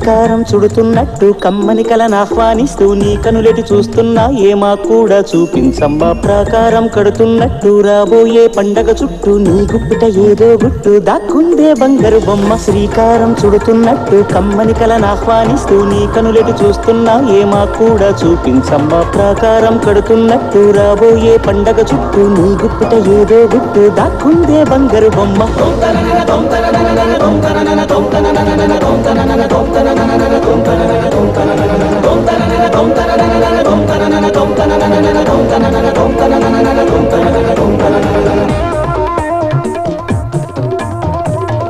శ్రీకారం చుడుతున్నట్టు కమ్మని కలను ఆహ్వానిస్తూ నీ కనులెటి చూస్తున్నా ఏమా కూడా చూపించమ్మా ప్రాకారం కడుతున్నట్టు రాబోయే పండగ చుట్టూ నీ గుప్పిట ఏదో గుట్టు దాక్కుందే బంగారు బొమ్మ శ్రీకారం చుడుతున్నట్టు కమ్మని కలను ఆహ్వానిస్తూ నీ కనులెటి చూస్తున్నా ఏమా కూడా చూపించమ్మా ప్రాకారం కడుతున్నట్టు రాబోయే పండగ చుట్టూ నీ గుప్పిట ఏదో గుట్టు దాక్కుందే బంగారు బొమ్మ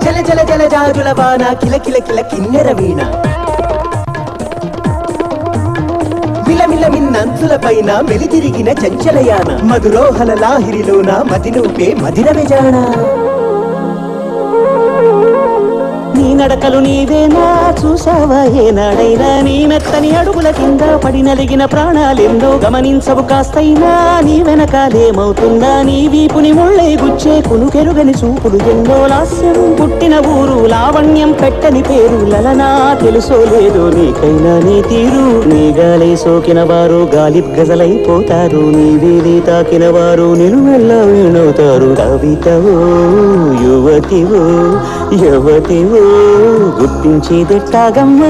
జల జల జల జాజుల వాన కిల కిల కిల కిన్నెర వీణ మిలమిల మిన్నంచుల పైన మెలితిరిగిన చంచలయాన మధురోహల లాహిరిలోన మది నువ్వే మదిర విజాణ నీ నడకలు నీవేనా చూసావా ఏనాడైనా నీ మెత్తని అడుగుల కింద పడి నలిగిన ప్రాణాలెందో గమనించవు కాస్తైనా నీ వెనకాలేమవుతుందా నీ వీపుని ముళ్ళై గుచ్చే కునుకెరుగని చూపులు ఎన్నో లాస్యం పుట్టిన ఊరు లావణ్యం పెట్టని పేరు లలనా తెలుసో లేదో నీకైనా నీ తీరు నీ గాలి సోకిన వారు గాలి గజలైపోతారు నీ వీధి తాకిన వారు నిలువెల్లా వీణవుతారు కవితవో యువతివో యువతివో గుర్తించేదెట్టాగమ్మ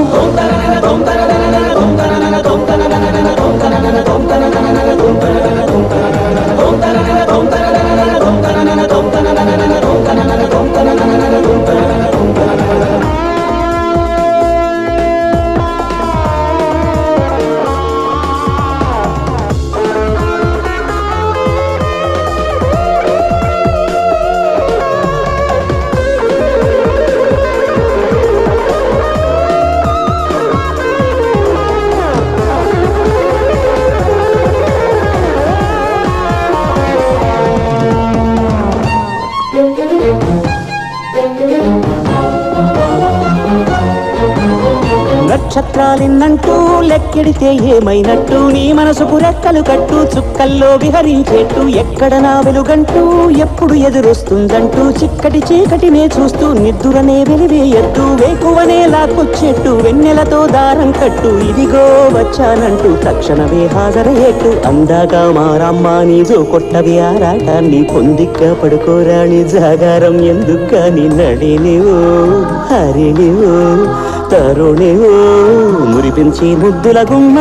నక్షత్రాలిన్నంటూ లెక్కెడితే ఏమైనట్టు నీ మనసుకు రెక్కలు కట్టు చుక్కల్లో విహరించేట్టు ఎక్కడ నా వెలుగంటూ ఎప్పుడు ఎదురొస్తుందంటూ చిక్కటి చీకటినే చూస్తూ నిద్దురనే వెలివేయట్టు వేకువనే లాక్కొచ్చేట్టు వెన్నెలతో దారం కట్టు ఇదిగో వచ్చానంటూ తక్షణమే హాజరయ్యేట్టు అందాక మారమ్మ నీజో కొట్టవి ఆరాటాన్ని పొందిక్క పడుకోరాణి జాగారం ఎందుక నీ నడినివో హరినివో తరుణివో మురిపించి ముద్దుల గుమ్మ